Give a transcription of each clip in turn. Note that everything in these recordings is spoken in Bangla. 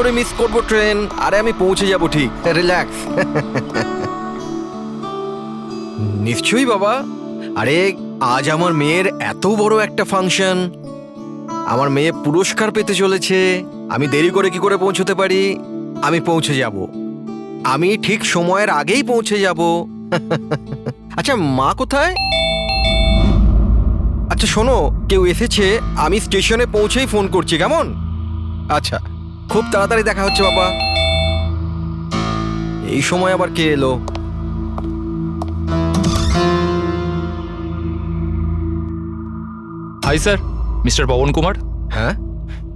করে মিস করব ট্রেন। আরে আমি পৌঁছে যাব ঠিক, রিল্যাক্স। নিশ্চয়ই বাবা। আরে আজ আমার মেয়ের এত বড় একটা ফাংশন, আমার মেয়ে পুরস্কার পেতে চলেছে। আমি দেরি করে কি করে পৌঁছতে পারি? আমি পৌঁছে যাব, আমি ঠিক সময়ের আগেই পৌঁছে যাব। আচ্ছা মা কোথায়? আচ্ছা শোনো, কেউ এসেছে, আমি স্টেশনে পৌঁছেই ফোন করছি, কেমন? আচ্ছা, খুব তাড়াতাড়ি দেখা হচ্ছে বাবা। এই সময় আবার কে এলো? Hi sir, mister Pawan Kumar. হ্যাঁ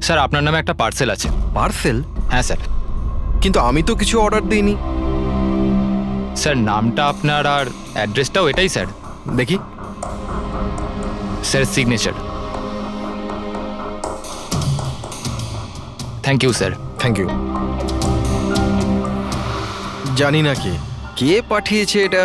স্যার আপনার নামে একটা পার্সেল আছে। পার্সেল? হ্যাঁ স্যার। কিন্তু আমি তো কিছু অর্ডার দিইনি। স্যার নামটা আপনার আর অ্যাড্রেসটাও এটাই স্যার। দেখি। Sir signature. Thank you sir. Thank you. জানি না কে কে পাঠিয়েছে এটা।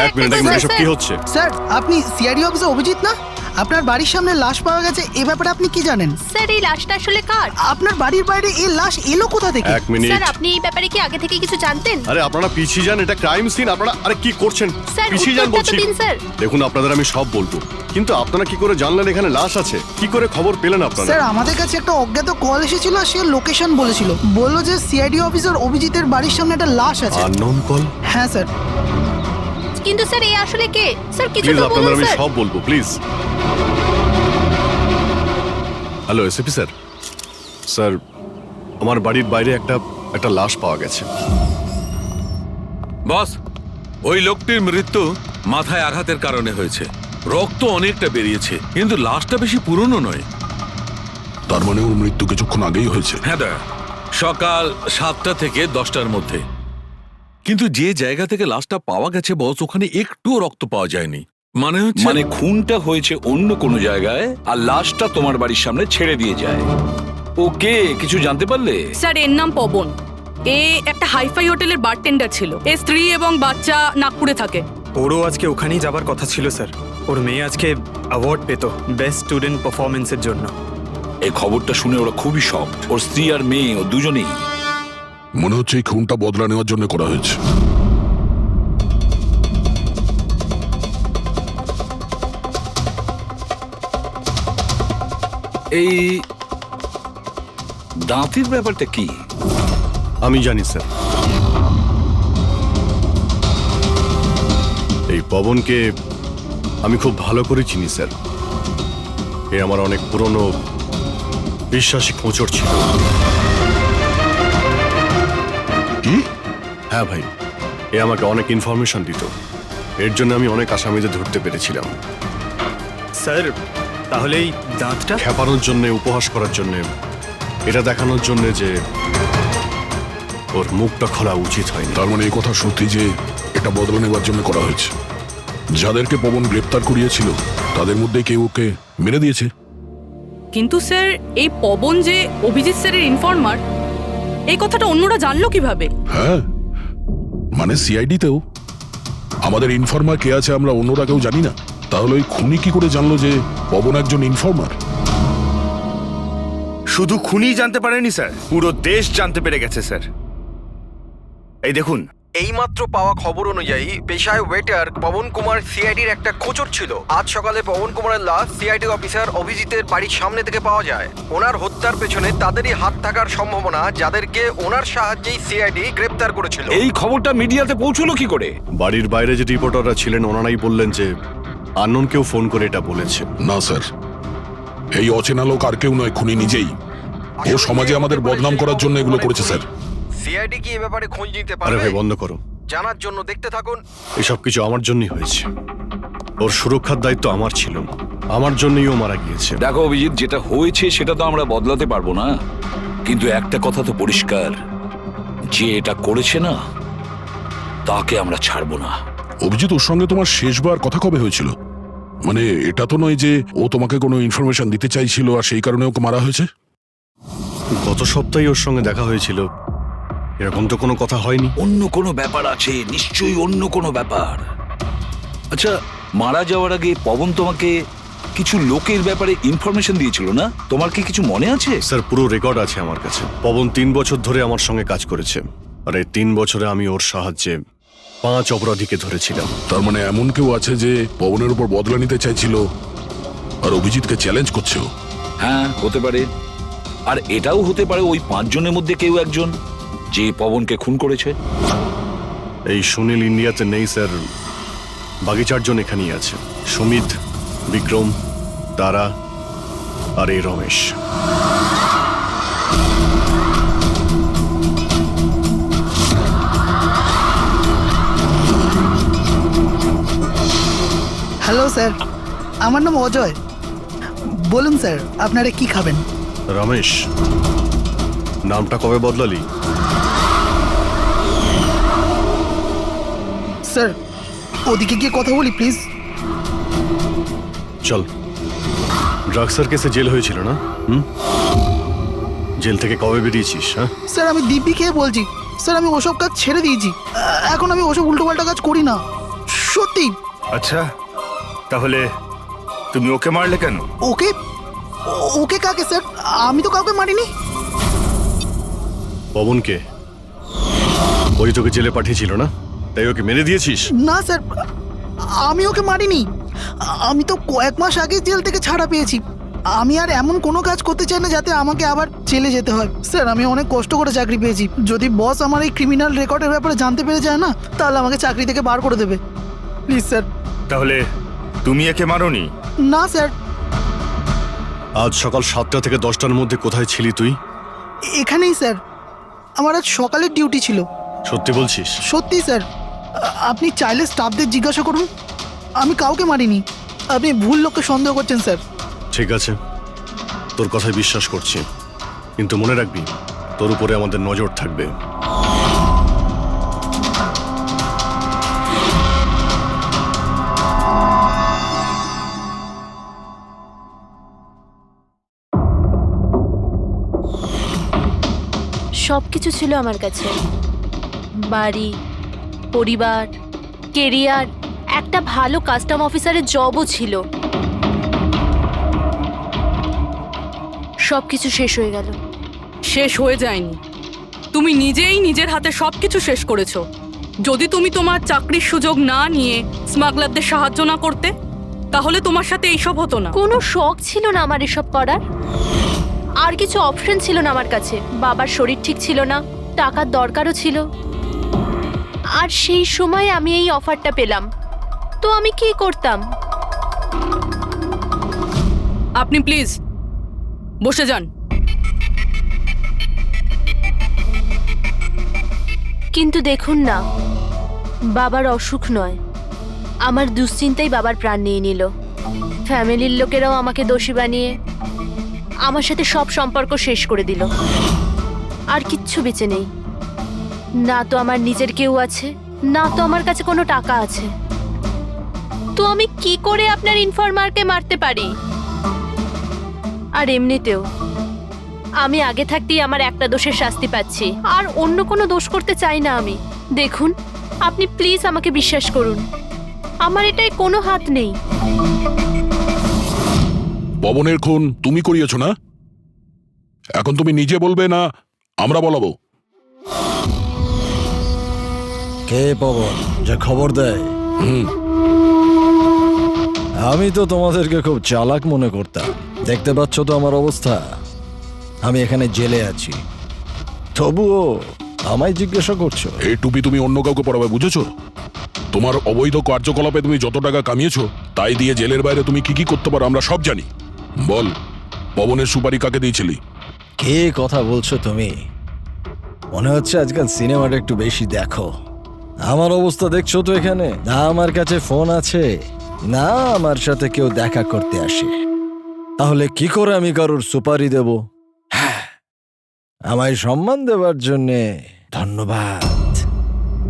এক মিনিট, এসব কি হচ্ছে? স্যার আপনি সিআইডি অফিসে অভিজিৎ না? আপনার বাড়ির সামনে লাশ পাওয়া গেছে, এ ব্যাপারে আপনি কি জানেন? স্যার এই লাশটা আসলে কার? আপনার বাড়ির বাইরে এই লাশ এলো কোথা থেকে? এক মিনিট। স্যার আপনি এই ব্যাপারে কি আগে থেকে কিছু জানতেন? আরে আপনারা পিছিয়ে যান, এটা ক্রাইম সিন। আপনারা আরে কি করছেন? স্যার পিছিয়ে যান উত্তরটা তো বলছি। দিন স্যার। দেখুন আপনাদের আমি সব বলবো, কিন্তু আপনারা কি করে জানলেন এখানে লাশ আছে? কি করে খবর পেলেন আপনারা? স্যার আমাদের কাছে একটা অজ্ঞাত কল এসেছিল, সে লোকেশন বলেছিল, বললো যে সিআইডি অফিসার অভিজিতের বাড়ির সামনে একটা লাশ আছে। Unknown call? হ্যাঁ স্যার। কিন্তু স্যার এই আসলে কে? স্যার কিছু প্লিজ তো আপনাদের বলুন আমি স্যার। সব বলবো, please. Hello SP sir. Sir আমার বাড়ির বাইরে একটা লাশ পাওয়া গেছে। বস, ওই লোকটির মৃত্যু মাথায় আঘাতের কারণে হয়েছে। রক্ত অনেকটা বেরিয়েছে, কিন্তু লাশটা বেশি পুরনো নয়। তার মানে ওর মৃত্যু কিছুক্ষণ আগেই হয়েছে। হ্যাঁ দা, সকাল 7টা থেকে 10টার মধ্যে। কিন্তু যে জায়গা থেকে লাশটা পাওয়া গেছে বস, ওখানে একটুও রক্ত পাওয়া যায়নি। মানে হচ্ছে মানে খুনটা হয়েছে অন্য কোনো জায়গায় আর লাশটা তোমার বাড়ির সামনে ছেড়ে দিয়ে যায়। ওকে কিছু জানতে পারলে? স্যার এর নাম পবন। এ একটা হাইফাই হোটেলের বারটেন্ডার ছিল। এর স্ত্রী এবং বাচ্চা নাগপুরে থাকে। ওরও আজকে ওখানেই যাবার কথা ছিল স্যার। ওর মেয়ে আজকে অ্যাওয়ার্ড পেত বেস্ট স্টুডেন্ট পারফরমেন্সের জন্য। এই খবরটা শুনে ওরা খুবই শকড। ওর স্ত্রী আর মেয়ে ও দুজনেই। মনে হচ্ছে এই খুনটা বদলা নেওয়ার জন্য করা হয়েছে। এই দাঁতের ব্যাপারটা কি? আমি জানি স্যার। এই পবনকে আমি খুব ভালো করে চিনি স্যার। এ আমার অনেক পুরনো বিশ্বাসী খোঁচর ছিল। কি? হ্যাঁ ভাই, এ আমাকে অনেক ইনফরমেশন দিত। এর জন্য আমি অনেক আসামিদের ধরতে পেরেছিলাম। স্যার তাহলে এই দাঁতটা? খেপানোর জন্য, উপহাস করার জন্য, এটা দেখানোর জন্য যে ওর মুখটা খোলা উচিত হয়নি। তার মানে এই কথা সত্যি যে এটা বদলা নেওয়ার জন্য করা হয়েছে। যাদেরকে পবন গ্রেপ্তার করিয়েছিল তাদের মধ্যে কেউ ওকে মেরে দিয়েছে। কিন্তু স্যার এই পবন যে অভিজিৎ স্যারের ইনফর্মার, এই কথাটা অন্যরা জানলো কিভাবে? হ্যাঁ, মানে সিআইডিতেও আমাদের ইনফর্মার কে আছে আমরা অন্যরা কেউ জানি না। তাহলে ওই খুনি কি করে জানলো যে পবন একজন ইনফর্মার? শুধু খুনি জানতে পারেনি স্যার, পুরো দেশ জানতে পেরে গেছে স্যার। এই দেখুন, এইমাত্র পাওয়া খবর অনুযায়ী পেশায় ওয়েটার পবন কুমার সিআইডির একটা খোঁচর ছিল। আজ সকালে পবন কুমারের লাশ সিআইডি অফিসার অভিজিতের বাড়ির সামনে থেকে পাওয়া যায়। ওনার হত্যার পেছনে তাদেরই হাত থাকার সম্ভাবনা, যাদেরকে ওনার সাহায্যেই সিআইডি গ্রেপ্তার করেছিল। এই খবরটা মিডিয়াতে পৌঁছলো কি করে? বাড়ির বাইরে যে রিপোর্টাররা ছিলেন ওনারাই বললেন যে আননোন কেউ ফোন করে এটা বলেছে। না স্যার, এই অচেনা লোক আর কেউ নয়, খুনি নিজেই। ও সমাজে আমাদের বদনাম করার জন্য এগুলো করেছে স্যার। সিআইডি কি এ ব্যাপারে খোঁজ নিতে আরে পারবে? ভাই বন্ধ করো, জানার জন্য দেখতে থাকুন। এসব কিছু আমার জন্যই হয়েছে। ওর সুরক্ষার দায়িত্ব আমার ছিল, আমার জন্যই ও মারা গিয়েছে। দেখো অভিজিৎ, যেটা হয়েছে সেটা তো আমরা বদলাতে পারবো না, কিন্তু একটা কথা তো পরিষ্কার, যে এটা করেছে না তাকে আমরা ছাড়বো না। অভিজিৎ, ওর সঙ্গে তোমার শেষবার কথা কবে হয়েছিল? মানে এটা তো নয় যে ও তোমাকে কোনো ইনফরমেশন দিতে চাইছিল আর সেই কারণে ওকে মারা হয়েছে। গত সপ্তাহে ওর সঙ্গে দেখা হয়েছিল, এরকম তো কোনো কথা হয়নি। অন্য কোনো ব্যাপার আছে, নিশ্চয়ই অন্য কোনো ব্যাপার। আচ্ছা, মারা যাওয়ার আগে পবন তোমাকে কিছু লোকের ব্যাপারে ইনফরমেশন দিয়েছিল না? তোমার কি কিছু মনে আছে? স্যার, পুরো রেকর্ড আছে আমার কাছে। পবন 3 বছর ধরে আমার সঙ্গে কাজ করেছে, আর এই 3 বছরে আমি ওর সাহায্যে 5 অপরাধীকে ধরেছিলাম। তার মানে এমন কেউ আছে যে পবনের উপর বদলা নিতে চাইছিল আর অভিজিৎকে চ্যালেঞ্জ করছে ও? হ্যাঁ, হতে পারে। আর এটাও হতে পারে ওই 5 জনের মধ্যে কেউ একজন যে পবনকে খুন করেছে। এই সুনীল ইন্ডিয়াতে নেই স্যার, বাকি 4 জন এখানেই আছে। সুমিত, বিক্রম, তারা আর এই রমেশ। হ্যালো স্যার, আমার নাম অজয়। বলুন স্যার, আপনারা কি খাবেন? রমেশ, নামটা কবে বদলালি? স্যার ওদিকে গিয়ে কথা বলি প্লিজ। চল। ড্রাগসের কেসে জেল হয়েছিল না? জেল থেকে কবে বেরিয়েছিস? হ্যাঁ স্যার আমি দিব্যি খেয়ে বলছি স্যার, আমি ওসব কাজ ছেড়ে দিয়েছি। এখন আমি ওসব উল্টোপাল্টা কাজ করি না, সত্যি। আচ্ছা তাহলে তুমি ওকে মারলে কেন? ওকে? ওকে কাকে স্যার? আমি তো কাউকে মারিনি। পবনকে? ওই তোকে জেলে পাঠিয়েছিল না, তাই ওকে মেরে দিয়েছিস? না স্যার, আমি ওকে মারিনি। আমি তো কয়েক মাস আগে জেল থেকে ছাড়া পেয়েছি। আমি আর এমন কোনো কাজ করতে চাই না যাতে আমাকে আবার জেলে যেতে হয়। স্যার আমি অনেক কষ্ট করে চাকরি পেয়েছি। যদি বস আমার এই ক্রিমিনাল রেকর্ডের ব্যাপারে জানতে পেরে যায় না, তাহলে আমাকে চাকরি থেকে বার করে দেবে। Please sir. তাহলে তুমি একে মারোনি? না স্যার। আজ সকাল 7টা থেকে 10টার মধ্যে কোথায় ছিলি তুই? এখানেই স্যার, আমার আজ সকালের ডিউটি ছিল। সত্যি বলছিস? সত্যি স্যার, আপনি চাইলে স্টাফদের জিজ্ঞাসা করুন, আমি কাউকে মারিনি। আপনি ভুল লোককে সন্দেহ করছেন স্যার। ঠিক আছে, তোর কথায় বিশ্বাস করছি, কিন্তু মনে রাখবি তোর উপরে আমাদের নজর থাকবে। সব কিছু ছিল আমার কাছে, বাড়ি, পরিবার, কেরিয়ার, একটা ভালো কাস্টম অফিসারের জবও ছিল। সব কিছু শেষ হয়ে গেল। শেষ হয়ে যায়নি, তুমি নিজেই নিজের হাতে সবকিছু শেষ করেছো। যদি তুমি তোমার চাকরির সুযোগ না নিয়ে স্মাগলারদের সাহায্য না করতে, তাহলে তোমার সাথে এইসব হতো না। কোনো শখ ছিল না আমার এসব করার, আর কিছু অপশন ছিল না আমার কাছে। বাবার শরীর ঠিক ছিল না, টাকার দরকারও ছিল, আর সেই সময় আমি এই অফারটা পেলাম, তো আমি কি করতাম? আপনি প্লিজ বসে যান। কিন্তু দেখুন না, বাবার অসুখ নয়, আমার দুশ্চিন্তাই বাবার প্রাণ নিয়ে নিল। ফ্যামিলির লোকেরাও আমাকে দোষী বানিয়ে আমার সাথে সব সম্পর্ক শেষ করে দিল। আর কিচ্ছু বেঁচে নেই, না তো আমার নিজের কেউ আছে, না তো আমার কাছে কোনো টাকা আছে। তো আমি কি করে আপনার ইনফরমারকে মারতে পারি? আর এমনিতেও আমি আগে থাকতেই আমার একটা দোষের শাস্তি পাচ্ছি, আর অন্য কোনো দোষ করতে চাই না আমি। দেখুন, আপনি প্লিজ আমাকে বিশ্বাস করুন, আমার এটায় কোনো হাত নেই। পবনের খুন তুমি করিয়েছো না? এখন তুমি নিজে বলবে না আমরা বলাবো? কে পবন যে খবর দেয়? আমি তো তোমাদেরকে খুব চালাক মনে করতাম। দেখতে পাচ্ছ তো আমার অবস্থা, আমি এখানে জেলে আছি, তবুও আমায় জিজ্ঞাসা করছো? এই টুপি তুমি অন্য কাউকে পরাবে, বুঝেছো? তোমার অবৈধ কার্যকলাপে তুমি যত টাকা কামিয়েছো তাই দিয়ে জেলের বাইরে তুমি কি কি করতে পারো আমরা সব জানি। বল, পবনের সুপারি কাকে দিয়েছিলি? কে কথা বলছো তুমি? মনে হচ্ছে আজকাল সিনেমাটা একটু বেশি দেখো। আমার অবস্থা দেখছো তো এখানে, না আমার কাছে ফোন আছে, না আমার সাথে কেউ দেখা করতে আসে। তাহলে কি করে আমি কারোর সুপারি দেব? আমায় সম্মান দেওয়ার জন্যে ধন্যবাদ।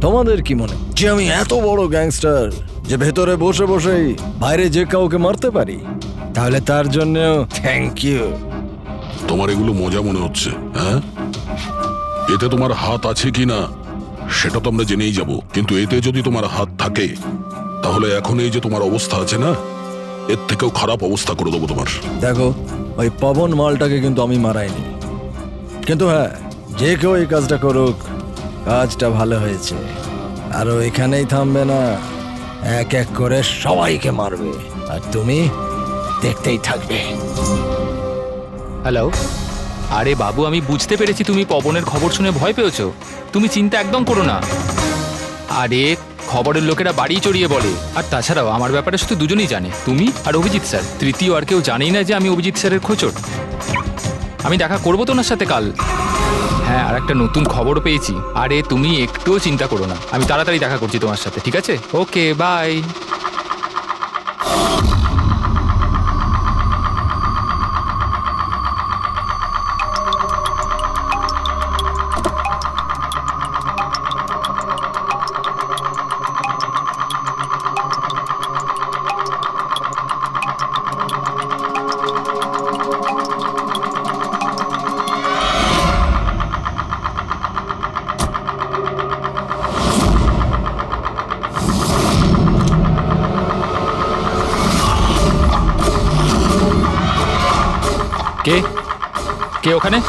তোমাদের কি মনে যে আমি এত বড় গ্যাংস্টার যে ভেতরে বসে বসেই বাইরে যে কাউকে মারতে পারি? তাহলে তার জন্যও থ্যাংক ইউ। তোমার এগুলো মজা মনে হচ্ছে, হ্যাঁ? এতে তোমার হাত আছে কি না সেটা তো আমরা জেনেই যাব, কিন্তু এতে যদি তোমার হাত থাকে তাহলে এখন এই যে তোমার অবস্থা আছে না, এর থেকেও খারাপ অবস্থা করে দেবো তোমার। দেখো, ওই পবন মালটাকে কিন্তু আমি মারাইনি, কিন্তু হ্যাঁ, যে কেউ এই কাজটা করুক, কাজটা ভালো হয়েছে। আর ও এখানেই থামবে না, এক এক করে সবাইকে মারবে, আর তুমি দেখতেই থাকবে। হ্যালো, আরে বাবু, আমি বুঝতে পেরেছি তুমি পবনের খবর শুনে ভয় পেয়েছো। তুমি চিন্তা একদম করো না। আরে খবরের লোকেরা বাড়ি চড়িয়ে বলে, আর তাছাড়াও আমার ব্যাপারে শুধু দুজনেই জানে, তুমি আর অভিজিৎ স্যার। তৃতীয় আর কেউ জানেই না যে আমি অভিজিৎ স্যারের খোঁচট। আমি দেখা করবো তো ওনার সাথে কাল। হ্যাঁ, আর একটা নতুন খবরও পেয়েছি। আরে তুমি একটুও চিন্তা করো না, আমি তাড়াতাড়ি দেখা করছি তোমার সাথে, ঠিক আছে? ওকে, বাই। কে কে ওখানে?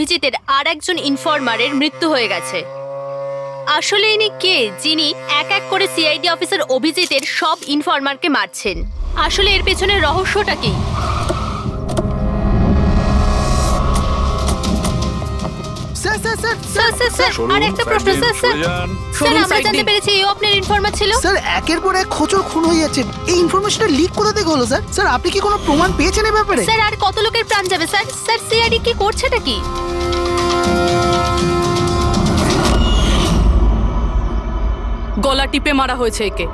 অভিজিতের আর একজন ইনফরমারের মৃত্যু হয়ে গেছে। আসলে ইনি কে যিনি এক এক করে সিআইডি অফিসার অভিজিতের সব ইনফরমারকে মারছেন? আসলে এর পেছনের রহস্যটা কি? স্যার স্যার স্যার স্যার আর একটা প্রশ্ন স্যার স্যার আমরা জানতে পেরেছি এও আপনার ইনফরমার ছিল। স্যার একের পর এক খোঁচর খুন হয়ে যাচ্ছে, এই ইনফরমেশনটা লিক কোথা থেকে হলো স্যার? স্যার আপনি কি কোনো প্রমাণ পেয়েছেন এই ব্যাপারে? স্যার আর কত লোকের প্রাণ যাবে স্যার? স্যার সিআইডি কি করছেটা কি? গলা টিপে মারা হয়েছে একে।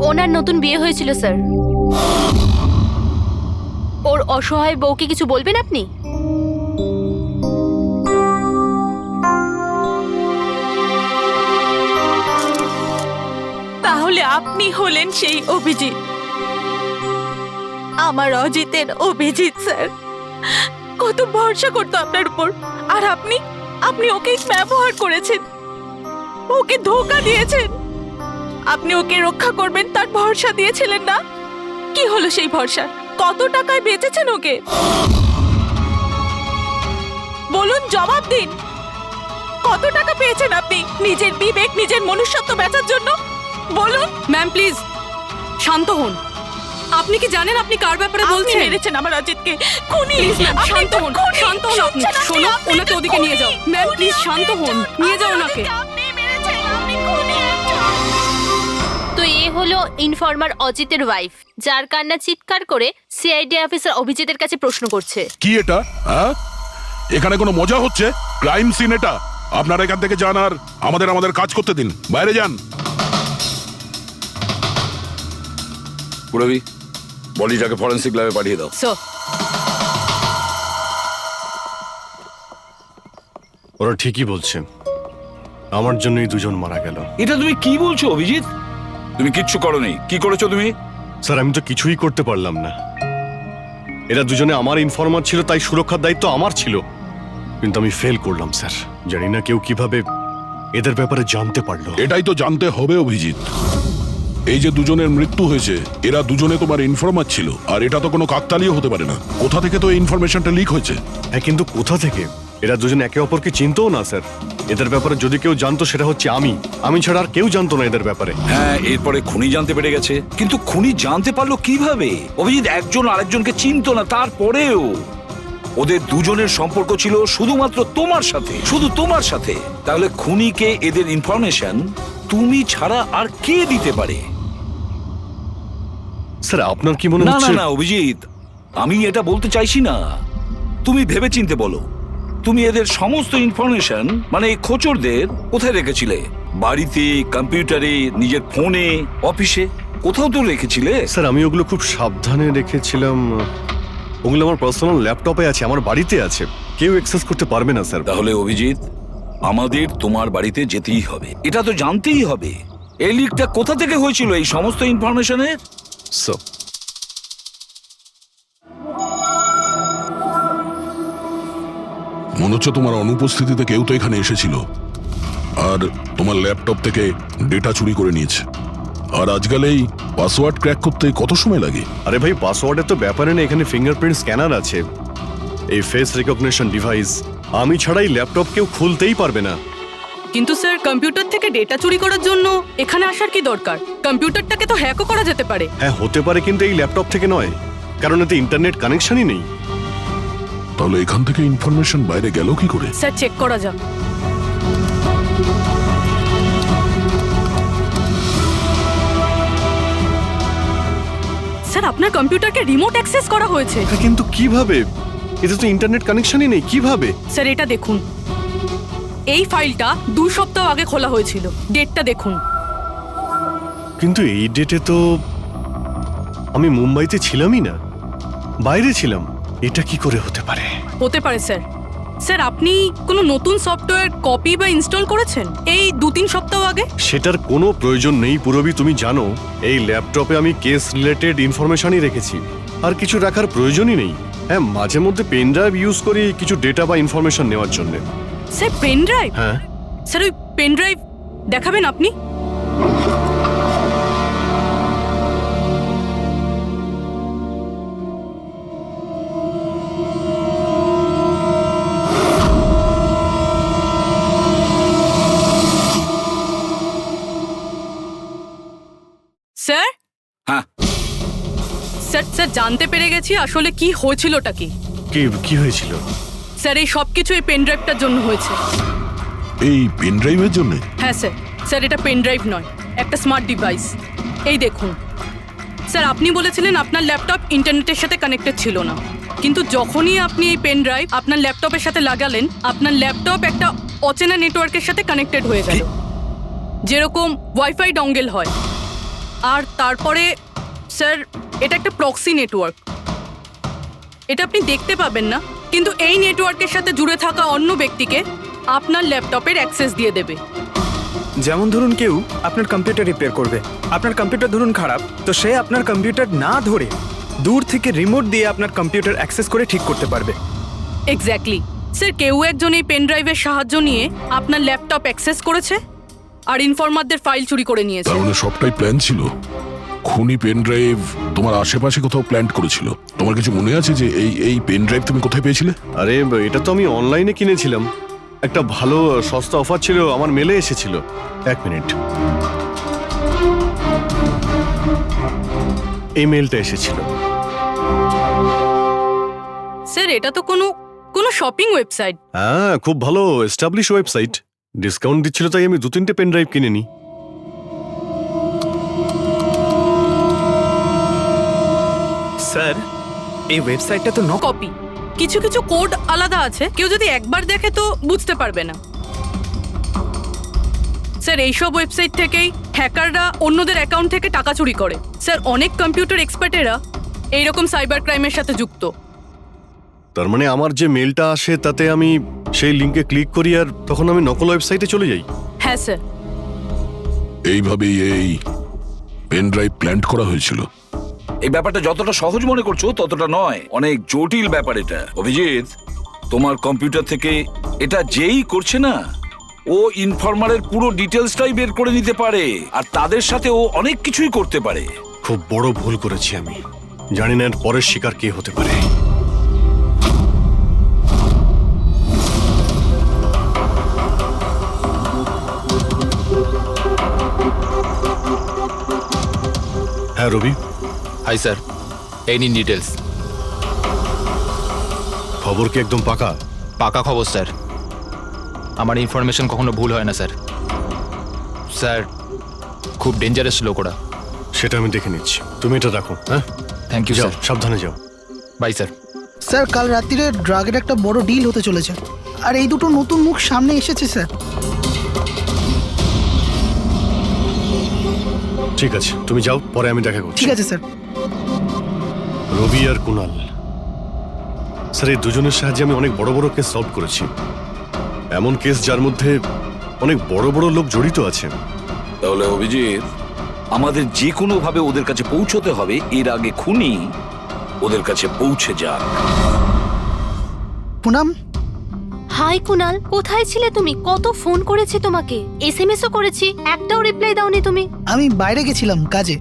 ওনার নতুন বিয়ে হয়েছিল স্যার। ওর অসহায় বউকে কিছু বলবেন আপনি? তাহলে আপনি হলেন সেই অভিজিৎ, আমার অজিতের অভিজিৎ স্যার। কত ভরসা করতো আপনার উপর, আর আপনি ওকে ব্যবহার করেছেন, ওকে ধোঁকা দিয়েছেন। আপনি ওকে রক্ষা করবেন তার ভরসা দিয়েছিলেন না? কি হলো সেই ভরসা? কত টাকায় বেচেছেন ওকে? বলুন, জবাব দিন। কত টাকা পেয়েছেন আপনি নিজের বিবেক, নিজের মনুষ্যত্ব বেচার জন্য? বলুন। ম্যাম প্লিজ শান্ত হন। আপনি কি জানেন আপনি কার ব্যাপারে বলছেন? মেরেছেন আমার অজিতকে, খুনি। শান্ত হন, শান্ত হন আপনি। শোনো, ওনাকে ওদিকে নিয়ে যাও। ম্যাম প্লিজ শান্ত হন, নিয়ে যাও ওনাকে। তো এ হলো ইনফরমার অজিতের ওয়াইফ, যার কান্না চিৎকার করে সিআইডি অফিসার অভিজিতের কাছে প্রশ্ন করছে। কি এটা? হ্যাঁ, এখানে কোনো মজা হচ্ছে? ক্রাইম সিন এটা। আপনারা এখান থেকে যান আর আমাদের কাজ করতে দিন। বাইরে যান। পুরবি, বডিটাকে ফরেন্সিক ল্যাবে পাঠিয়ে দাও। স্যার ওরা ঠিকই বলছে, আমার জন্যই দুজন মারা গেল। এটা তুমি কি বলছো অভিজিৎ? তুমি কিচ্ছু করোনি। কি করেছো তুমি? স্যার আমি তো কিছুই করতে পারলাম না। এরা দুজনে আমার ইনফরমার ছিল, তাই সুরক্ষার দায়িত্ব আমার ছিল, কিন্তু আমি ফেল করলাম স্যার। জানি না কেউ কিভাবে এদের ব্যাপারে জানতে পারলো। এটাই তো জানতে হবে অভিজিৎ। এই যে দুজনের মৃত্যু হয়েছে, এরা দুজনে তোমার ইনফরমার ছিল, আর এটা তো কোনো কাকতালীয় হতে পারে না। কোথা থেকে তো এই ইনফরমেশনটা লিক হয়েছে? হ্যাঁ, কিন্তু কোথা থেকে? এরা দুজন একে অপরকে চিনতও না স্যার। এদের ব্যাপারে যদি কেউ জানতো সেটা হচ্ছে আমি ছাড়া আর কেউ জানতো না এদের ব্যাপারে। হ্যাঁ, এরপরে খুনি জানতে পেরে গেছে। কিন্তু খুনি জানতে পারলো কিভাবে? অভিজিৎ একজন আরেকজনকে চিনতো না, তারপরেও ওদের দুজনের সম্পর্ক ছিল শুধুমাত্র তোমার সাথে, শুধু তোমার সাথে। তাহলে খুনিকে এদের ইনফরমেশন তুমি ছাড়া আর কে দিতে পারে? স্যার আপনার কি মনে না হচ্ছে? না না অভিজিৎ, আমি এটা বলতে চাইছি না। তুমি ভেবেচিন্তে বলো, তুমি এদের সমস্ত ইনফরমেশন মানে খোঁচরদের কোথায় রেখেছিলে? বাড়িতে, কম্পিউটারে, নিজের ফোনে, অফিসে, কোথাও তো রেখেছিলে। স্যার আমি ওগুলো খুব সাবধানে রেখেছিলাম। ওগুলো আমার পার্সোনাল ল্যাপটপে আছে, আমার বাড়িতে আছে, কেউ অ্যাক্সেস করতে পারবে না স্যার। তাহলে অভিজিৎ, আমাদের তোমার বাড়িতে যেতেই হবে, এটা তো জানতেই হবে এই লিকটা কোথা থেকে হয়েছিল এই সমস্ত ইনফরমেশনের। স্যার মনে হচ্ছে তোমার অনুপস্থিতিতে কেউ তো এখানে এসেছিল আর তোমার ল্যাপটপ থেকে ডেটা চুরি করে নিয়েছে। আর আজকাল এই পাসওয়ার্ড ক্র্যাক করতে কত সময় লাগে? আরে ভাই, পাসওয়ার্ডের তো ব্যাপারে না, এখানে ফিঙ্গারপ্রিন্ট স্ক্যানার আছে, এই ফেস রিকগনিশন ডিভাইস। আমি ছাড়াই ল্যাপটপ কেউ খুলতেই পারবে না। কিন্তু স্যার, কম্পিউটার থেকে ডেটা চুরি করার জন্য এখানে আসার কি দরকার? কম্পিউটারটাকে তো হ্যাকও করা যেতে পারে। হ্যাঁ হতে পারে, কিন্তু এই ল্যাপটপ থেকে নয়, কারণ এতে ইন্টারনেট কানেকশনই নেই। তাহলে এখান থেকে ইনফরমেশন বাইরে গেল কি করে? স্যার চেক করা যাক। স্যার আপনার কম্পিউটারকে রিমোট অ্যাক্সেস করা হয়েছে। কিন্তু কিভাবে? এতে তো ইন্টারনেট কানেকশনই নেই, কিভাবে? স্যার এটা দেখুন, এই ফাইলটা 2 সপ্তাহ আগে খোলা হয়েছিল। ডেটটা দেখুন। কিন্তু এই ডেটে তো আমি মুম্বাইতে ছিলামই না, বাইরে ছিলাম। এটা কি করে হতে পারে? হতে পারে স্যার। স্যার আপনি কোনো নতুন সফটওয়্যার কপি বা ইনস্টল করেছেন এই 2-3 সপ্তাহ আগে? সেটার কোনো প্রয়োজন নেই পুরবি, তুমি জানো এই ল্যাপটপে আমি কেস রিলেটেড ইনফরমেশনই রেখেছি, আর কিছু রাখার প্রয়োজনই নেই। হ্যাঁ, মাঝে মধ্যে পেন ড্রাইভ ইউজ করি কিছু ডেটা বা ইনফরমেশন নেওয়ার জন্য। Sir pen drive? হ্যাঁ। স্যার ওই পেন ড্রাইভ দেখাবেন আপনি? স্যার? হ্যাঁ। স্যার স্যার জানতে পেরে গেছি আসলে কি হয়েছিলটা কি। কি হয়েছিল? স্যার এই সব কিছু এই পেন ড্রাইভটার জন্য হয়েছে। এই পেন ড্রাইভের জন্য? হ্যাঁ স্যার। স্যার এটা পেন ড্রাইভ নয়, একটা স্মার্ট ডিভাইস। এই দেখুন স্যার, আপনি বলেছিলেন আপনার ল্যাপটপ ইন্টারনেটের সাথে কানেক্টেড ছিল না, কিন্তু যখনই আপনি এই পেন ড্রাইভ আপনার ল্যাপটপের সাথে লাগালেন, আপনার ল্যাপটপ একটা অচেনা নেটওয়ার্কের সাথে কানেক্টেড হয়ে গেল, যেরকম ওয়াইফাই ডঙ্গেল হয়। আর তারপরে স্যার এটা একটা প্রক্সি নেটওয়ার্ক। এটা আপনি দেখতে পাবেন না, কিন্তু এই নেটওয়ার্কের সাথে জুড়ে থাকা অন্য ব্যক্তিকে আপনার ল্যাপটপের অ্যাক্সেস দিয়ে দেবে। যেমন ধরুন কেউ আপনার কম্পিউটার রিপেয়ার করবে, আপনার কম্পিউটার ধরুন খারাপ, তো সে আপনার কম্পিউটার না ধরে দূর থেকে রিমোট দিয়ে আপনার কম্পিউটার অ্যাক্সেস করে ঠিক করতে পারবে। এক্স্যাক্টলি স্যার, কেউ একজন এই পেন ড্রাইভের সাহায্য নিয়ে আপনার ল্যাপটপ অ্যাক্সেস করেছে আর ইনফরমারদের ফাইল চুরি করে নিয়েছে। তার মানে সবটাই প্ল্যান ছিল। খুনি পেন ড্রাইভ তোমার আশেপাশে কোথাও প্ল্যান্ট করেছিল। তোমার কিছু মনে আছে যে এই পেন ড্রাইভ তুমি কোথায় পেয়েছিলে? আরে এটা তো আমি অনলাইনে কিনেছিলাম, একটা ভালো সস্তা অফার ছিল, আমার মেলে এসেছিল। এক মিনিট, এই মেলটা এসেছিল। স্যার এটা তো কোনো শপিং ওয়েবসাইট। হ্যাঁ, খুব ভালো এস্টাবলিশ ওয়েবসাইট, ডিসকাউন্ট দিচ্ছিল তাই আমি 2-3টে পেন ড্রাইভ কিনে নিই। স্যার এই ওয়েবসাইটটা তো কপি, কিছু কিছু কোড আলাদা আছে, কেউ যদি একবার দেখে তো বুঝতে পারবে না। স্যার এইসব ওয়েবসাইট থেকেই হ্যাকাররা অন্যদের অ্যাকাউন্ট থেকে টাকা চুরি করে। স্যার অনেক কম্পিউটার এক্সপার্টেরা এইরকম সাইবার ক্রাইমের সাথে যুক্ত। তার মানে আমার যে মেলটা আসে তাতে আমি সেই লিঙ্কে ক্লিক করি আর তখন আমি নকল ওয়েবসাইটে চলে যাই। হ্যাঁ স্যার। এইভাবেই এই পেন ড্রাইভ প্ল্যান্ট করা হয়েছিল। এই ব্যাপারটা যতটা সহজ মনে করছো ততটা নয়, অনেক জটিল ব্যাপার এটা। অভিজিৎ, তোমার কম্পিউটার থেকে এটা যেই করছে না, ও ইনফরমারের পুরো ডিটেলসটাই বের করে নিতে পারে আর তাদের সাথে ও অনেক কিছুই করতে পারে। খুব বড় ভুল করেছি আমি, জানি না এর পরের শিকার কে হতে পারে। হ্যাঁ রবি। হাই স্যার, এই নিন ডিটেলস। খবর কি একদম পাকা? পাকা খবর স্যার, আমার ইনফরমেশন কখনো ভুল হয় না স্যার। স্যার খুব ডেঞ্জারাস লোক ওরা। সেটা আমি দেখে নিচ্ছি, তুমি এটা রাখো। হ্যাঁ, থ্যাংক ইউ যাও, স্যার। সাবধানে যাও। By sir. স্যার কাল রাত্রিরে ড্রাগের একটা বড় ডিল হতে চলেছে, আর এই দুটো নতুন মুখ সামনে এসেছে স্যার। ঠিক আছে, তুমি যাও, পরে আমি দেখা করছি। ঠিক আছে স্যার। রবি আর কুনাল, স্যার এই দুজনের সাহায্যে আমি অনেক বড় বড় কেস সলভ করেছি। এমন কেস যার মধ্যে অনেক বড় বড় লোক জড়িত আছে। তাহলে অভিজিৎ, আমাদের যে কোনো ভাবে ওদের কাছে পৌঁছতে হবে, এর আগে খুনি ওদের কাছে পৌঁছে যাক। পুনাম। হাই কুনাল, কোথায় ছিলে তুমি? কত ফোন করেছি তোমাকে, এসএমএসও করেছি, একটাও রিপ্লাই দাওনি তুমি। আমি বাইরে গেছিলাম কাজে,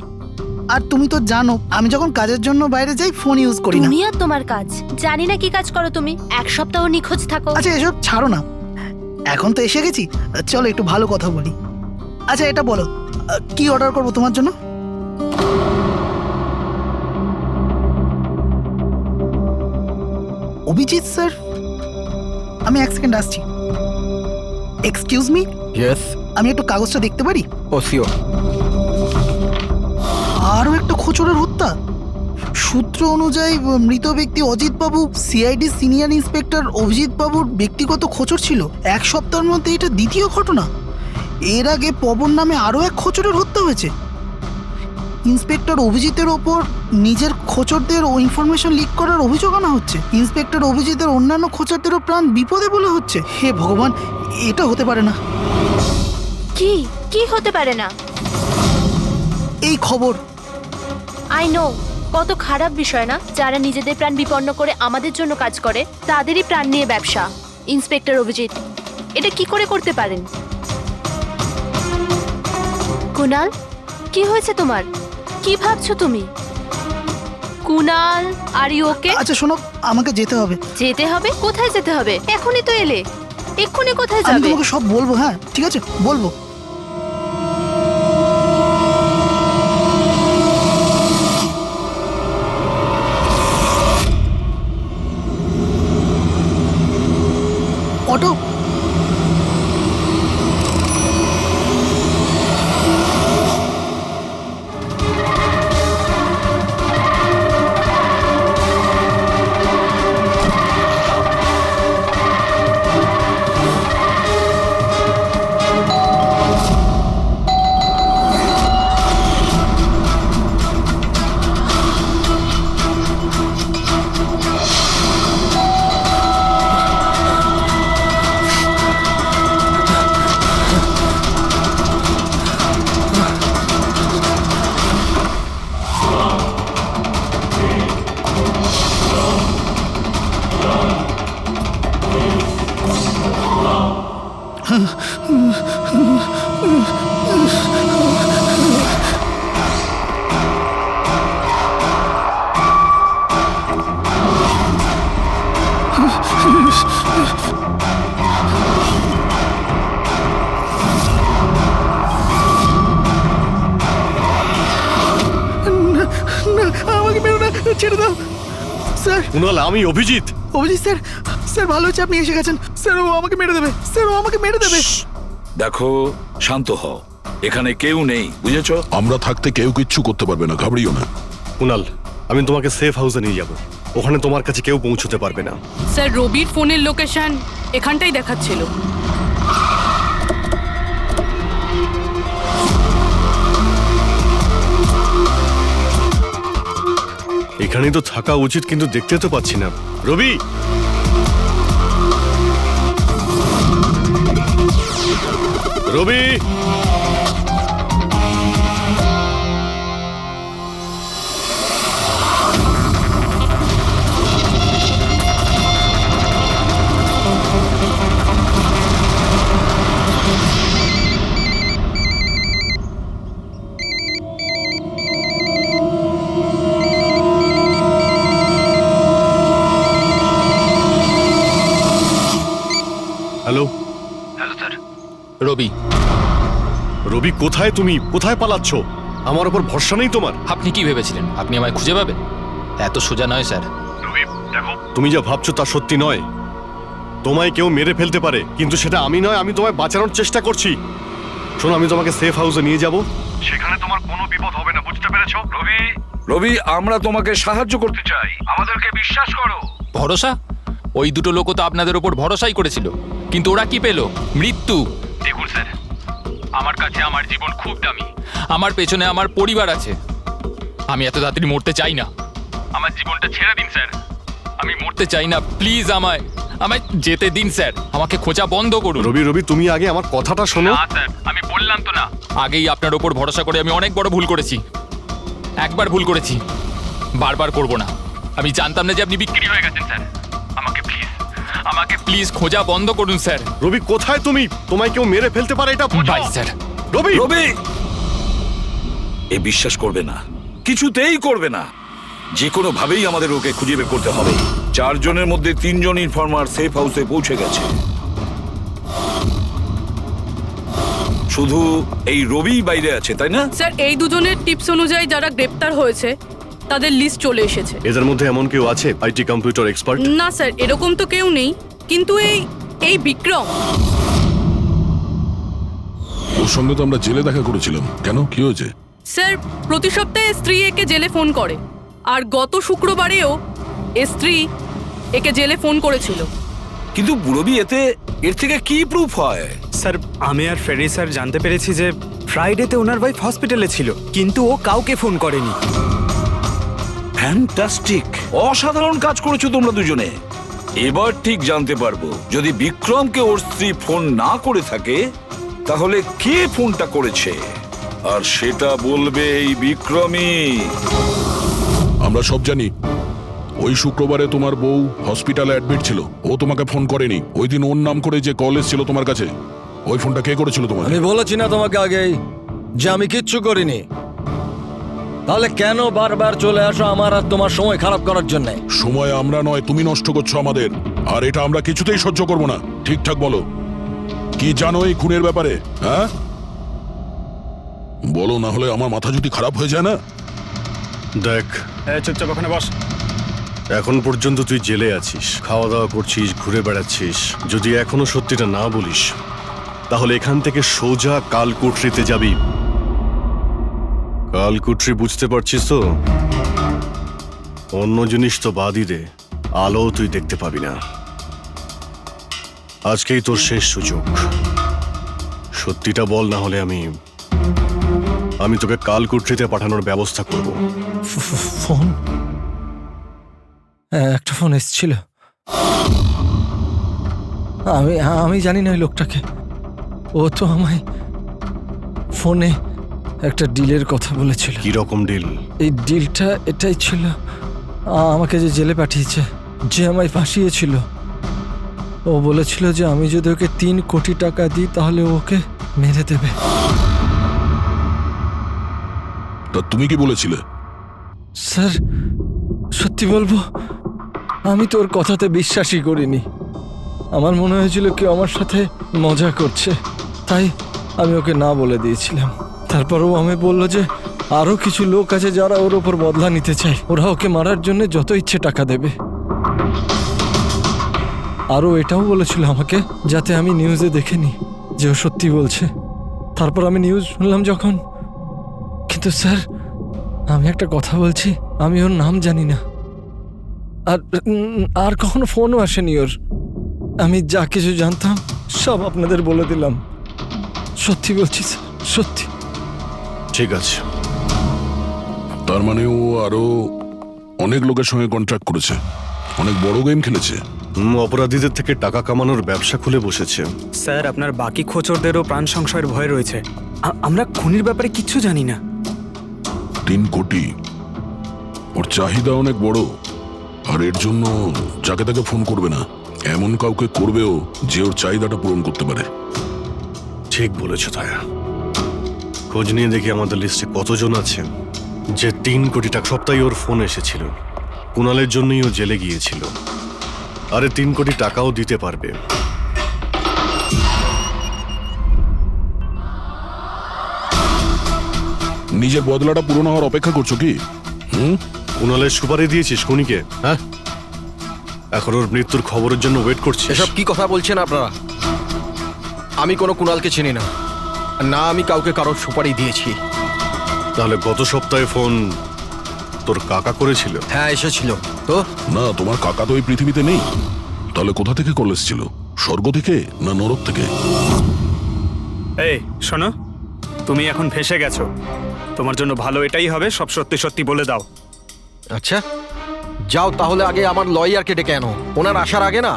আর তুমি তো জানো আমি যখন কাজের জন্য বাইরে যাই ফোন ইউজ করি না। তুমি আর তোমার কাজ, জানি না কি কাজ করো তুমি, এক সপ্তাহ নিখোঁজ থাকো। আচ্ছা এসব ছাড়ো না, এখন তো এসে গেছি, চলো একটু ভালো কথা বলি। আচ্ছা এটা বলো, কি অর্ডার করবো তোমার জন্য? অভিজিৎ স্যার, আমি এক সেকেন্ড আসছি। Excuse me. ইয়েস। আমি একটু কাগজটা দেখতে পারি? ও শিওর। আরও একটা খোঁচরের হত্যা। সূত্র অনুযায়ী মৃত ব্যক্তি অজিত বাবু সিআইডি সিনিয়র ইন্সপেক্টর অভিজিৎ বাবুর ব্যক্তিগত খোঁচর ছিল। এক সপ্তাহের মধ্যে এটা দ্বিতীয় ঘটনা। এর আগে পবন নামে আরও এক খোঁচরের হত্যা হয়েছে। ইন্সপেক্টর অভিজিতের ওপর নিজের খোঁচরদের ও ইনফরমেশন লিক করার অভিযোগ আনা হচ্ছে। ইন্সপেক্টর অভিজিতের অন্যান্য খোঁচরদেরও প্রাণ বিপদে বলে হচ্ছে। হে ভগবান, এটা হতে পারে না। কি কি হতে পারে না? এই খবর। আই নো, কত খারাপ বিষয় না, যারা নিজেদের প্রাণ বিপন্ন করে আমাদের জন্য কাজ করে তাদেরই প্রাণ নিয়ে ব্যবসা। ইন্সপেক্টর অভিজিৎ, এটা কি করে করতে পারেন? কুনাল, কি হয়েছে তোমার? কি ভাবছো তুমি? Kunal, are you okay? আচ্ছা শোনো, আমাকে যেতে হবে। যেতে হবে? কোথায় যেতে হবে? এখনই তো এলে, এক্ষুনি কোথায় আমি যাবে? তোমাকে সব বলবো। হ্যাঁ ঠিক আছে, বলবো। অটো, আমাকে মেরো না, ছেড়ে দাও স্যার। কুনাল, আমি অভিজিৎ। অভিজিৎ স্যার, স্যার ভালো হচ্ছে আপনি এসে গেছেন। স্যার ও আমাকে মেরে দেবে, স্যার ও আমাকে মেরে দেবে। দেখো, শান্ত হও, এখানে কেউ নেই, বুঝেছো? আমরা থাকতে কেউ কিচ্ছু করতে পারবে না, ঘাবড়িও না। কুনাল, আমি তোমাকে সেফ হাউসে নিয়ে যাব। ওখানে তোমার কাছে কেউ পৌঁছতে পারবে না। স্যার, রবির ফোনের লোকেশন এখানটাই দেখাচ্ছিল। এখানেই তো থাকা উচিত, কিন্তু দেখতে তো পাচ্ছি না। রবি, রবি, হ্যালো। রবি, রবি, কোথায় তুমি? কোথায় পালাচ্ছ? আমার উপর ভরসা নেই তোমার? আপনি কি ভেবেছিলেন আপনি আমায় খুঁজে পাবেন? এত সোজা নয় স্যার। তুমি যা ভাবছো তা সত্যি নয়। তোমায় কেউ মেরে ফেলতে পারে, কিন্তু সেটা আমি নয়। আমি তোমায় বাঁচানোর চেষ্টা করছি। শোনো, আমি তোমাকে সেফ হাউসে নিয়ে যাব। সেখানে তোমার কোনো বিপদ হবে না, বুঝতে পেরেছো? রবি, রবি, আমরা তোমাকে সাহায্য করতে চাই, আমাদেরকে বিশ্বাস করো। ভরসা? ওই দুটো লোকও তো আপনাদের ওপর ভরসাই করেছিল, কিন্তু ওরা কি পেল? মৃত্যু। দেখুন স্যার, আমার কাছে আমার জীবন খুব দামি। আমার পেছনে আমার পরিবার আছে। আমি এত তাড়াতাড়ি মরতে চাই না। আমার জীবনটা ছেড়ে দিন স্যার, আমি মরতে চাই না। প্লিজ আমায় যেতে দিন স্যার, আমাকে খোঁজা বন্ধ করুন। রবি, রবি, তুমি আগে আমার কথাটা শোনো। না স্যার, আমি বললাম তো না, আগেই আপনার ওপর ভরসা করে আমি অনেক বড় ভুল করেছি। একবার ভুল করেছি, বারবার করব না। আমি জানতাম না যে আপনি বিক্রি হয়ে গেছেন স্যার। আমাকে প্লিজ খোঁজা বন্ধ করুন স্যার। রবি, কোথায় তুমি? তোমায় কেউ মেরে ফেলতে পারে, এটা বুঝো। By sir. রবি, রবি, এ বিশ্বাস করবে না, কিছুতেই করবে না। যে কোনো ভাবেই আমাদের ওকে খুঁজে বের করতে হবে। 4 জনের মধ্যে 3 জন ইনফরমার সেফ হাউসে পৌঁছে গেছে। শুধু এই রবি বাইরে আছে, তাই না? স্যার, এই দুজনের টিপস অনুযায়ী যারা গ্রেপ্তার হয়েছে তাদের লিস্ট চলে এসেছে। এদের মধ্যে এমন কেউ আছে আইটি কম্পিউটার এক্সপার্ট? না স্যার, এরকম তো কেউ নেই, কিন্তু এই বিক্রম। ওর সঙ্গে তো আমরা জেলে দেখা করেছিলাম। কেন, কি হয়েছে? স্যার, প্রতি সপ্তাহে স্ত্রী একে জেলে ফোন করে, আর গত শুক্রবারেও স্ত্রী একে জেলে ফোন করেছিল। কিন্তু রবি, এর থেকে কি প্রুফ হয়? স্যার, আমি আর ফেরি স্যার জানতে পেরেছি যে ফ্রাইডেতে ওনার ওয়াইফ হসপিটালে ছিল, কিন্তু ও কাউকে ফোন করেনি। ফ্যান্টাস্টিক, অসাধারণ কাজ করেছো তোমরা দুজনে। এবার ঠিক জানতে পারবো, যদি বিক্রমকে ওর স্ত্রী ফোন না করে থাকে তাহলে কে ফোনটা করেছে, আর সেটা বলবে এই বিক্রমই। আমরা সব জানি ওই শুক্রবারে তোমার বউ হসপিটালে অ্যাডমিট ছিল, ও তোমাকে ফোন করেনি। ওই দিন ওর নাম করে যে কল এসেছিল তোমার কাছে, ওই ফোনটা কে করেছিল তোমাকে? আমি বলেছি না তোমাকে আগেই যে আমি কিচ্ছু করিনি? তাহলে কেন বারবার চলে আসো আমার আর তোমার সময় খারাপ করার জন্য? সময় আমরা নয়, তুমি নষ্ট করছো আমাদের, আর এটা আমরা কিছুতেই সহ্য করবো না। ঠিকঠাক বলো, কি জানো এই খুনের ব্যাপারে? হ্যাঁ বলো, না হলে আমার মাথা যদি খারাপ হয়ে যায় না। দেখ, চুপচাপ ওখানে বস। এখন পর্যন্ত তুই জেলে আছিস, খাওয়া দাওয়া করছিস, ঘুরে বেড়াচ্ছিস। যদি এখনো সত্যিটা না বলিস তাহলে এখান থেকে সোজা কালকুটরিতে যাবি। কালকুটরি বুঝতে পারছিস তো? অন্য জিনিস তো বাদই দে, আলো তুই দেখতে পাবি না। আজকেই তোর শেষ সুযোগ। সত্যিটা বল, না হলে আমি তোকে কালকুটরিতে পাঠানোর ব্যবস্থা করব। ফোন, একটা ফোন এসেছিল। আমি জানি না ওই লোকটাকে। ও তো আমায় ফোনে একটা ডিলের কথা বলেছিল। কি রকম ডিল? এই ডিলটা এটাই ছিল, আমাকে যে জেলে পাঠিয়েছে, যে আমায় ফাঁসিয়েছিল, ও বলেছিল যে আমি যদি ওকে 3 কোটি টাকা দিই তাহলে ওকে মেরে দেবে। তা তুমি কি বলেছিলে? স্যার সত্যি বলবো, আমি তোর কথাতে বিশ্বাসই করিনি। আমার মনে হয়েছিল কেউ আমার সাথে মজা করছে, তাই আমি ওকে না বলে দিয়েছিলাম। তারপরও আমি বললো যে আরো কিছু লোক আছে যারা ওর ওপর বদলা নিতে চায়, ওরা ওকে মারার জন্য যত ইচ্ছে টাকা দেবে। আরও এটাও বলেছিল আমাকে যাতে আমি নিউজে দেখেনি যে ও সত্যি বলছে। তারপর আমি নিউজ শুনলাম যখন। কিন্তু স্যার আমি একটা কথা বলছি, আমি ওর নাম জানি না, আর কখনো ফোনও আসেনি ওর। আমি যা কিছু জানতাম সব আপনাদের বলে দিলাম। সত্যি বলছি স্যার, সত্যি। ঠিক আছে। তার মানে ও আরো অনেক লোকের সঙ্গে কন্ট্রাক্ট করেছে, অনেক বড় গেম খেলেছে। অপরাধীদের থেকে টাকা কামানোর ব্যবসা খুলে বসেছে। স্যার আপনার বাকি খোঁচরদেরও প্রাণ সংশয়ের ভয় রয়েছে। আমরা খুনির ব্যাপারে কিচ্ছু জানি না। 3 কোটি, ওর চাহিদা অনেক বড়, আর এর জন্য যাকে তাকে ফোন করবে না, এমন কাউকে করবেও যে ওর চাহিদাটা পূরণ করতে পারে। ঠিক বলেছ তায়া। খোঁজ নিয়ে দেখি আমাদের লিস্টে কতজন আছে যে 3 কোটি টাকা। সপ্তাহে ওর ফোন এসেছিল, কুণালের জন্যই ও জেলে গিয়েছিল। আরে 3 কোটি টাকাও দিতে পারবে। নিজের বদলাটা পূরণ হওয়ার অপেক্ষা করছো কি? কুণালের সুপারি দিয়েছিস খুনিকে? হ্যাঁ, এখন ওর মৃত্যুর খবরের জন্য ওয়েট করছিস? এসব কি কথা বলছেন আপনারা? আমি কোনো কুণালকে চিনি না, না আমি কাউকে কারোর সুপারি দিয়েছি। তাহলে গত সপ্তাহে ফোন তোর কাকা করেছিল? হ্যাঁ এসেছিল তো। না, তোমার কাকা তো এই পৃথিবীতে নেই। তাহলে কোথা থেকে কল এসেছিল? স্বর্গ থেকে না নরক থেকে? এই শোনো, তুমি এখন ফেঁসে গেছো। তোমার জন্য ভালো এটাই হবে সব সত্যি সত্যি বলে দাও। আচ্ছা যাও তাহলে, আগে আমার লয়ারকে ডেকে আনো। ওনার আসার আগে না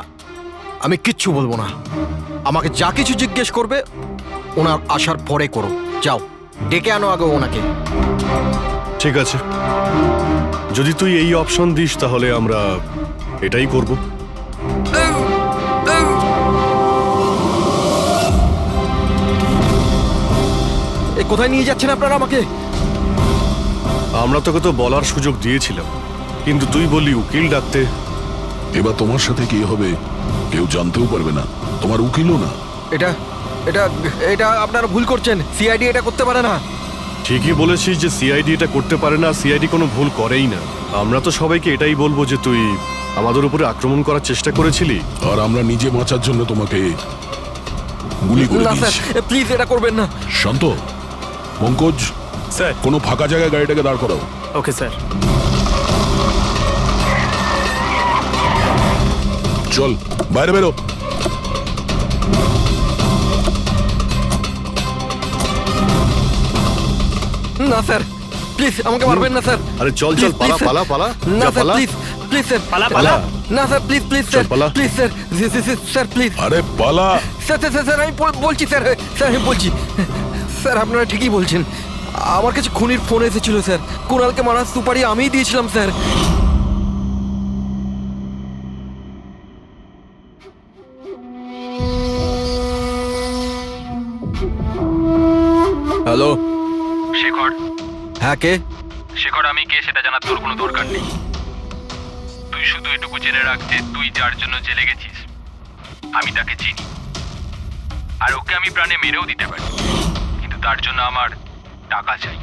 আমি কিচ্ছু বলবো না। আমাকে যা কিছু জিজ্ঞেস করবে ওনার আসার পরে করো। যাও ডেকে আনো আগে ওনাকে। ঠিক আছে, যদি তুই এই অপশন দিস তাহলে আমরা এটাই করব। কোথায় নিয়ে যাচ্ছেন আপনারা আমাকে? আমরা তোকে তো বলার সুযোগ দিয়েছিলাম, কিন্তু তুই বললি উকিল ডাকতে। এবার তোমার সাথে কি হবে কেউ জানতেও পারবে না, তোমার উকিলও না। এটা এটা এটা আপনারা ভুল করছেন। সিআইডি এটা করতে পারে না। ঠিকই বলেছিস যে সিআইডি এটা করতে পারে না, সিআইডি কোনো ভুল করেই না। আমরা তো সবাইকে এটাই বলবো যে তুই আমাদের উপরে আক্রমণ করার চেষ্টা করেছিলি, আর আমরা নিজে বাঁচার জন্য তোমাকে গুলি করে না দিয়েছি। স্যার প্লিজ এটা করবেন না। শান্ত, পঙ্কজ স্যার কোনো ফাঁকা জায়গায় গাড়িটাকে দাঁড় করাও। Okay sir. চল বাইরে বেরো। না স্যার প্লিজ আমাকে মারবেন না স্যার। আরে চল চল, পালা পালা পালা। না স্যার প্লিজ প্লিজ স্যার পালা পালা। না sir please please sir please sir sir please. আরে পালা। স্যার স্যার স্যার আমি বলছি স্যার, স্যার আমি বলছি স্যার আপনারা ঠিকই বলছেন। আমার কাছে খুনির ফোন এসেছিল স্যার। কুণালকে মারার সুপারি আমিই দিয়েছিলাম স্যার। হ্যালো শেখর, হ্যাঁ কে? শেখর আমি কে সেটা জানার তোর কোনো দরকার নেই। তুই শুধু এটুকু জেনে রাখ যে তুই যার জন্য জেলে গেছিস আমি তাকে চিনি, আর ওকে আমি প্রাণে মেরেও দিতে পারি, কিন্তু তার জন্য আমার টাকা চাই।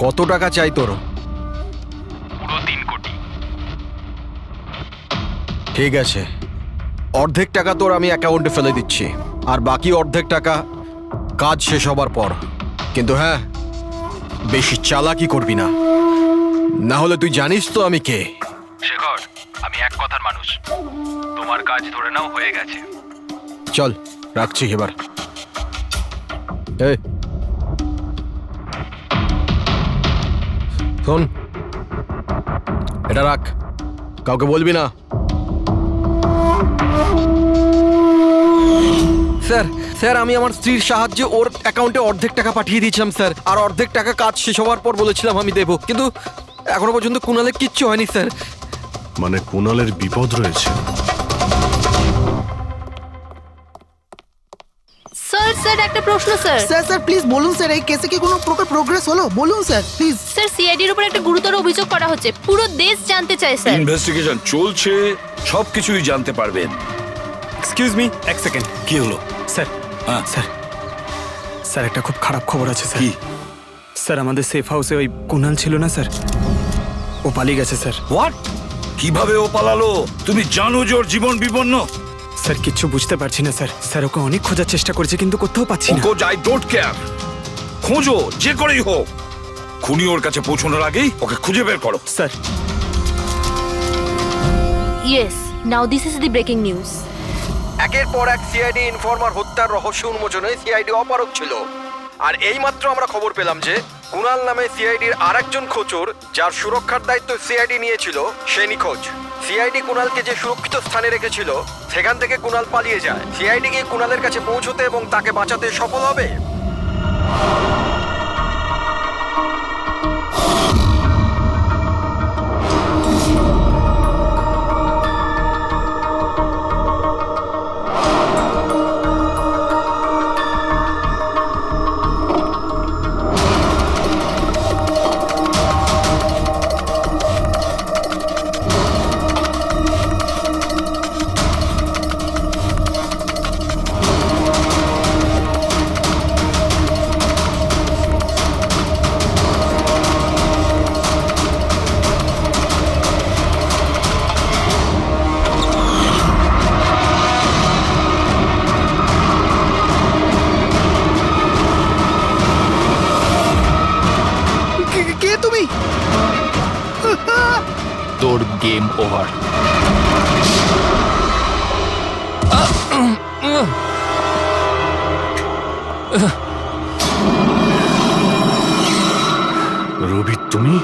কত টাকা চাই তোর? পুরো 3 কোটি। ঠিক আছে, অর্ধেক টাকা তোর আমি অ্যাকাউন্টে ফেলে দিচ্ছি, আর বাকি অর্ধেক টাকা কাজ শেষ হবার পর। কিন্তু হ্যাঁ, বেশি চালাকি করবি না, না হলে তুই জানিস তো আমি কে। শেখর, আমি এক কথার মানুষ, তোমার কাজ ধরে নাও হয়ে গেছে। চল রাখছি এবার। এই শোন, এটা রাখ, কাউকে বলবি না। স্যার স্যার আমি আমার স্ত্রীর সাহায্যে ওর অ্যাকাউন্টে অর্ধেক টাকা পাঠিয়ে দিয়েছিলাম স্যার, আর অর্ধেক টাকা কাজ শেষ হওয়ার পর বলেছিলাম আমি দেবো, কিন্তু এখনো পর্যন্ত কুণালের কিচ্ছু হয়নি স্যার। মানে কুণালের বিপদ রয়েছে। স্যার স্যার একটা প্রশ্ন স্যার। স্যার প্লিজ বলুন স্যার, এই কেসে কি কোনো প্রকার প্রোগ্রেস হলো? বলুন স্যার প্লিজ। স্যার সিআইডির উপর একটা গুরুতর অভিযোগ করা হচ্ছে, পুরো দেশ জানতে চায় স্যার। ইনভেস্টিগেশন চলছে, সবকিছুই জানতে পারবেন। এক্সকিউজ মি, এক সেকেন্ড। কি হলো? স্যার হ্যাঁ। স্যার স্যার একটা খুব খারাপ খবর আছে স্যার। কি? স্যার আমাদের সেফ হাউসে ওই কুণাল ছিল না স্যার, ও পালিয়ে গেছে স্যার। হোয়াট? কিভাবে ও পালালো? তুমি জানো যে ওর জীবন বিপন্ন? স্যার কিচ্ছু বুঝতে পারছি না স্যার। স্যার ওকে অনেক খোঁজার চেষ্টা করেছে কিন্তু কোথাও পাচ্ছি না। ওকে আই ডোন্ট কেয়ার, খোঁজো যে করেই হোক, খুনি ওর কাছে পৌঁছানোর আগেই ওকে খুঁজে বের করো। Sir yes, now this is the breaking news. একের পর এক সিআইডি ইনফর্মার হত্যার রহস্য উন্মোচনে সিআইডি অপারগ ছিল, আর এইমাত্র আমরা খবর পেলাম যে কুণাল নামে সিআইডির আরেকজন খোঁচর, যার সুরক্ষার দায়িত্ব সিআইডি নিয়েছিল, সে নিখোঁজ। সিআইডি কুণালকে যে সুরক্ষিত স্থানে রেখেছিল সেখান থেকে কুণাল পালিয়ে যায়। সিআইডি গিয়ে কুণালের কাছে পৌঁছতে এবং তাকে বাঁচাতে সফল হবে। কে তুমি? তোর গেম ওভার। রবি তুমি?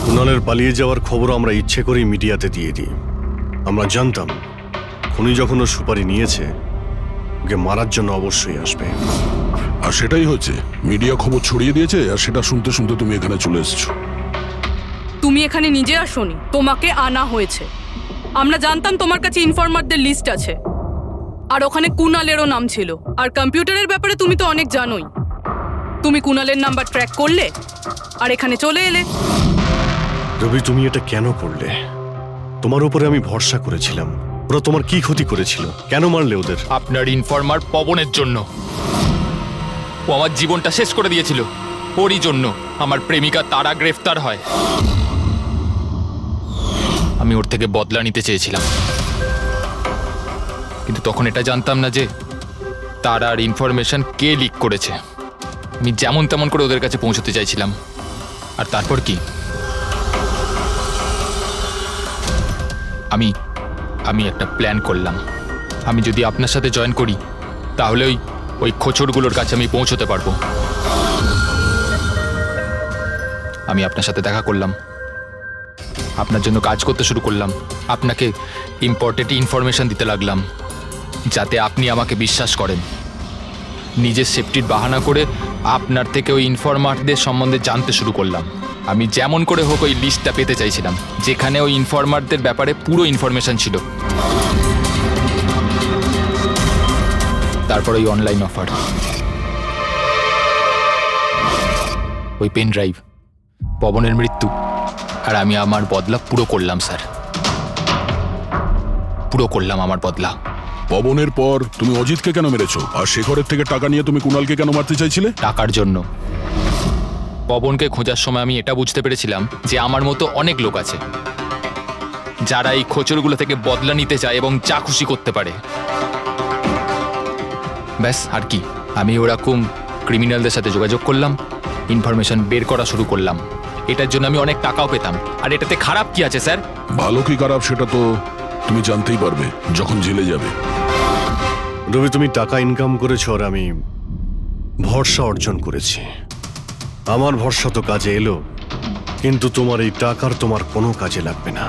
কুণালের পালিয়ে যাওয়ার খবর আমরা ইচ্ছে করেই মিডিয়াতে দিয়ে দিই। আমরা জানতাম খুনি যখন ওর সুপারি নিয়েছে, ওকে মারার জন্য অবশ্যই আসবে। আর সেটাই হচ্ছে, মিডিয়া খবর ছড়িয়ে দিয়েছে, আর সেটা শুনতে শুনতে তুমি এখানে চলে এসেছো। তুমি এখানে নিজে আসোনি, তোমাকে আনা হয়েছে। আমরা জানতাম তোমার কাছে ইনফরমারদের লিস্ট আছে, আর ওখানে কুণালেরও নাম ছিল। আর কম্পিউটারের ব্যাপারে তুমি তো অনেক জানোই। তুমি কুণালের নাম্বার ট্র্যাক করলে আর এখানে চলে এলে। রবি তুমি এটা কেন করলে? তোমার উপরে আমি ভরসা করেছিলাম। ওরা তোমার কি ক্ষতি করেছিল? কেন মারলে ওদের? আপনার ইনফর্মার পবনের জন্য। ও আমার জীবনটা শেষ করে দিয়েছিল। ওরই জন্য আমার প্রেমিকা তারা গ্রেফতার হয়। আমি ওর থেকে বদলা নিতে চেয়েছিলাম, কিন্তু তখন এটা জানতাম না যে তারার ইনফরমেশন কে লিক করেছে। আমি যেমন তেমন করে ওদের কাছে পৌঁছতে চাইছিলাম, আর তারপর কি, আমি আমি একটা প্ল্যান করলাম। আমি যদি আপনার সাথে জয়েন করি তাহলে ওই খোঁচরগুলোর কাছে আমি পৌঁছতে পারবো। আমি আপনার সাথে দেখা করলাম, আপনার জন্য কাজ করতে শুরু করলাম, আপনাকে ইম্পর্টেন্ট ইনফরমেশন দিতে লাগলাম যাতে আপনি আমাকে বিশ্বাস করেন। নিজের সেফটির বাহানা করে আপনার থেকে ওই ইনফরমারদের সম্বন্ধে জানতে শুরু করলাম। আমি যেমন করে হোক ওই লিস্টটা পেতে চাইছিলাম যেখানে ওই ইনফরমারদের ব্যাপারে পুরো ইনফরমেশন ছিল। তারপর ওই অনলাইন অফার, ওই পেন ড্রাইভ, পবনের মৃত্যু, আর আমি আমার বদলা পুরো করলাম স্যার, পুরো করলাম আমার বদলা। পবনের পর তুমি অজিতকে কেন মেরেছো? আর শেখরের থেকে টাকা নিয়ে তুমি কুণালকে কেন মারতে চাইছিলে? টাকার জন্য। পবনকে খোঁজার সময় আমি এটা বুঝতে পেরেছিলাম যে আমার মতো অনেক লোক আছে যারা এই খোঁচরগুলো থেকে বদলা নিতে চায় এবং যা খুশি করতে পারে। ব্যাস, আর কি। আমি ওরকম ক্রিমিনালদের সাথে যোগাযোগ করলাম, ইনফরমেশন বের করা শুরু করলাম। এটার জন্য আমি অনেক টাকাও পেতাম। আর এটাতে খারাপ কি আছে স্যার? ভালো কি খারাপ সেটা তো তুমি জানতেই পারবে যখন জেলে যাবে। রবি, তুমি টাকা ইনকাম করেছো আর আমি ভরসা অর্জন করেছি। আমার ভরসা তো কাজে এলো, কিন্তু তোমার এই টাকার তোমার কোনো কাজে লাগবে না।